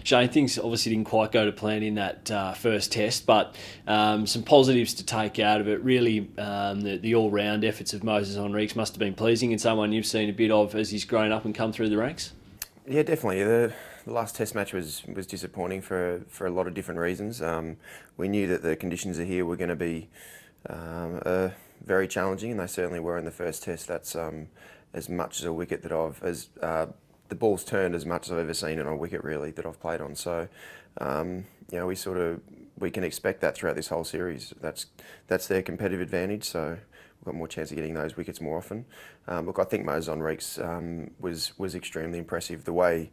Shane, things obviously didn't quite go to plan in that first test, but some positives to take out of it. Really, the all-round efforts of Moses Henriques must have been pleasing, and someone you've seen a bit of as he's grown up and come through the ranks. Yeah, definitely. The last Test match was disappointing for a lot of different reasons. We knew that the conditions here were going to be very challenging, and they certainly were in the first Test. That's as much as a wicket that the ball's turned as much as I've ever seen it on a wicket really that I've played on. So, we can expect that throughout this whole series. That's their competitive advantage. So we've got more chance of getting those wickets more often. Look, I think Moses Henriques was extremely impressive. The way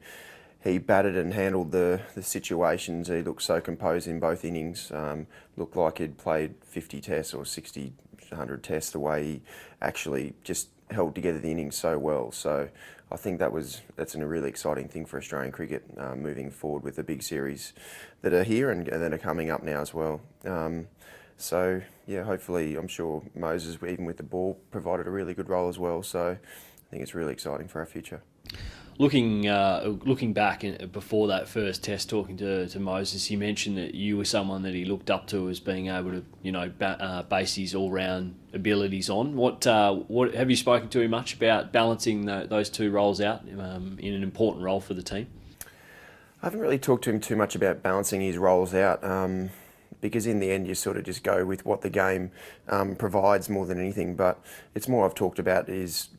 he batted and handled the situations, he looked so composed in both innings. Looked like he'd played 50 tests or 60, 100 tests. The way he actually just held together the innings so well. So I think that's a really exciting thing for Australian cricket moving forward with the big series that are here and that are coming up now as well. So yeah, hopefully, I'm sure Moses, even with the ball, provided a really good role as well. So I think it's really exciting for our future. Looking back before that first test, talking to Moses, he mentioned that you were someone that he looked up to as being able to, base his all-round abilities on. What have you spoken to him much about balancing those two roles out in an important role for the team? I haven't really talked to him too much about balancing his roles out. Because in the end you sort of just go with what the game provides more than anything. But it's more I've talked about is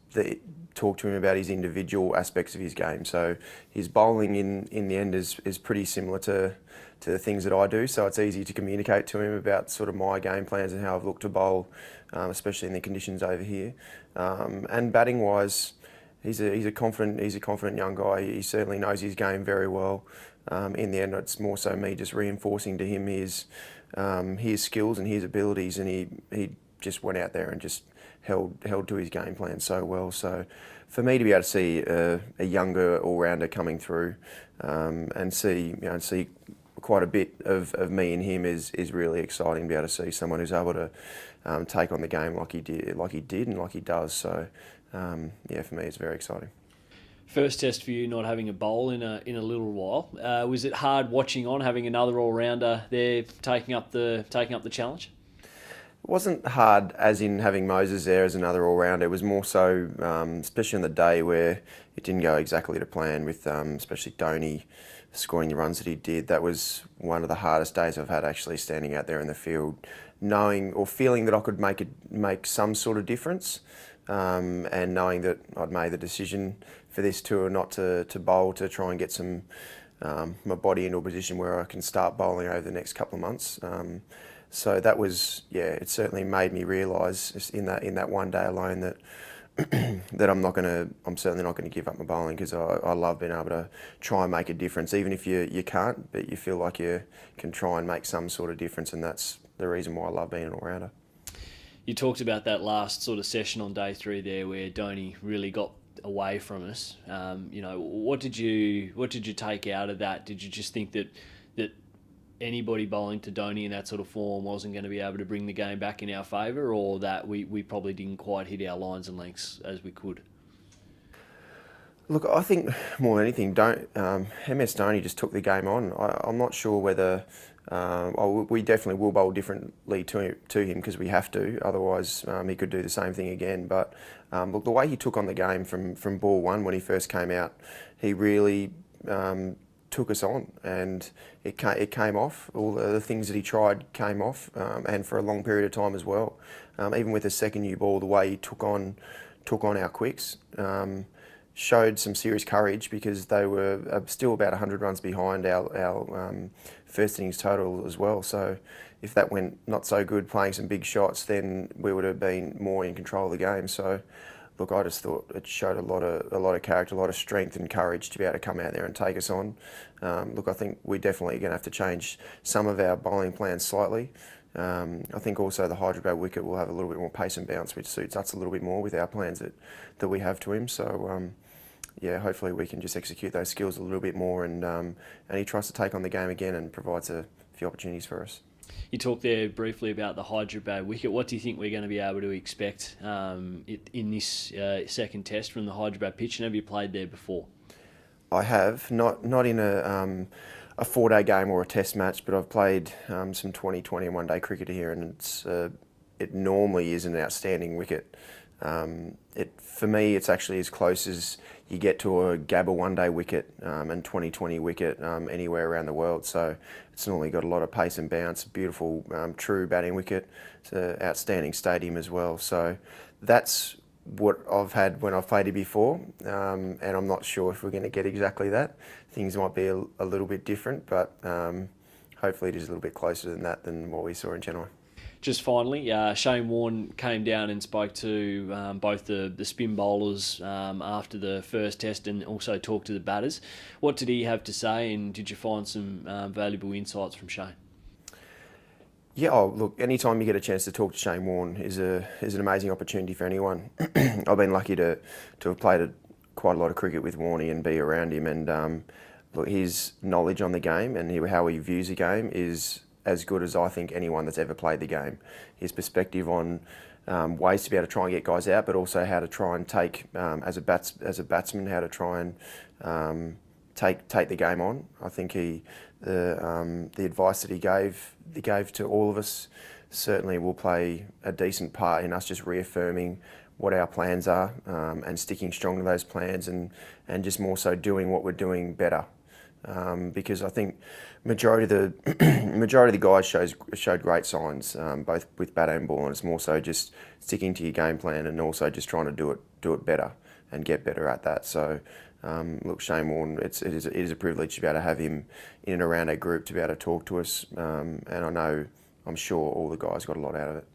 talk to him about his individual aspects of his game. So his bowling in the end is pretty similar to the things that I do. So it's easy to communicate to him about sort of my game plans and how I've looked to bowl, especially in the conditions over here. And batting wise, he's a confident young guy. He certainly knows his game very well. In the end, it's more so me just reinforcing to him his skills and his abilities, and he just went out there and just held to his game plan so well. So for me to be able to see a younger all-rounder coming through and see quite a bit of me and him is really exciting to be able to see someone who's able to take on the game like he did and like he does. So for me it's very exciting. First test for you, not having a bowl in a little while. Was it hard watching on having another all rounder there taking up the challenge? It wasn't hard as in having Moses there as another all rounder. It was more so, especially on the day where it didn't go exactly to plan with especially Dhoni scoring the runs that he did. That was one of the hardest days I've had actually standing out there in the field, knowing or feeling that I could make some sort of difference. And knowing that I'd made the decision for this tour not to bowl, to try and get my body into a position where I can start bowling over the next couple of months. So that was, it certainly made me realise in that one day alone that that I'm certainly not gonna give up my bowling, because I love being able to try and make a difference, even if you can't, but you feel like you can try and make some sort of difference, and that's the reason why I love being an all-rounder. You talked about that last sort of session on day 3 there, where Dhoni really got away from us. What did you take out of that? Did you just think that anybody bowling to Dhoni in that sort of form wasn't going to be able to bring the game back in our favour, or that we probably didn't quite hit our lines and lengths as we could? Look, I think more than anything, MS Dhoni just took the game on. I'm not sure whether we definitely will bowl differently to him because we have to. Otherwise, he could do the same thing again. But look, the way he took on the game from ball one when he first came out, he really took us on, and it came off. All the things that he tried came off, and for a long period of time as well. Even with the second new ball, the way he took on our quicks. Showed some serious courage, because they were still about 100 runs behind our first innings total as well. So if that went not so good, playing some big shots, then we would have been more in control of the game. So look, I just thought it showed a lot of character, a lot of strength and courage to be able to come out there and take us on. Look, I think we're definitely going to have to change some of our bowling plans slightly. I think also the Hyderabad wicket will have a little bit more pace and bounce, which suits us a little bit more with our plans that we have to him. So hopefully we can just execute those skills a little bit more, and he tries to take on the game again and provides a few opportunities for us. You talked there briefly about the Hyderabad wicket. What do you think we're going to be able to expect in this second test from the Hyderabad pitch? And have you played there before? I have not in a 4-day game or a test match, but I've played some 2020 and 1-day cricket here, and it normally is an outstanding wicket. For me, it's actually as close as you get to a Gabba 1-day wicket and 2020 wicket anywhere around the world. So it's normally got a lot of pace and bounce, beautiful true batting wicket. It's an outstanding stadium as well. So that's what I've had when I've played it before, and I'm not sure if we're going to get exactly that. Things might be a little bit different, but hopefully it is a little bit closer than that than what we saw in Chennai. Just finally, Shane Warne came down and spoke to both the spin bowlers after the first test, and also talked to the batters. What did he have to say, and did you find some valuable insights from Shane? Yeah, oh, look, anytime you get a chance to talk to Shane Warne is an amazing opportunity for anyone. I've been lucky to have played quite a lot of cricket with Warney and be around him, and look, his knowledge on the game and how he views the game is as good as I think anyone that's ever played the game. His perspective on ways to be able to try and get guys out, but also how to try and take as a batsman, how to try and take the game on. I think the advice that he gave to all of us certainly will play a decent part in us just reaffirming what our plans are and sticking strong to those plans, and just more so doing what we're doing better. Because I think majority of the guys showed great signs, both with bat and ball, and it's more so just sticking to your game plan and also just trying to do it better and get better at that. So look, Shane Warne, it is a privilege to be able to have him in and around our group to be able to talk to us, and I'm sure all the guys got a lot out of it.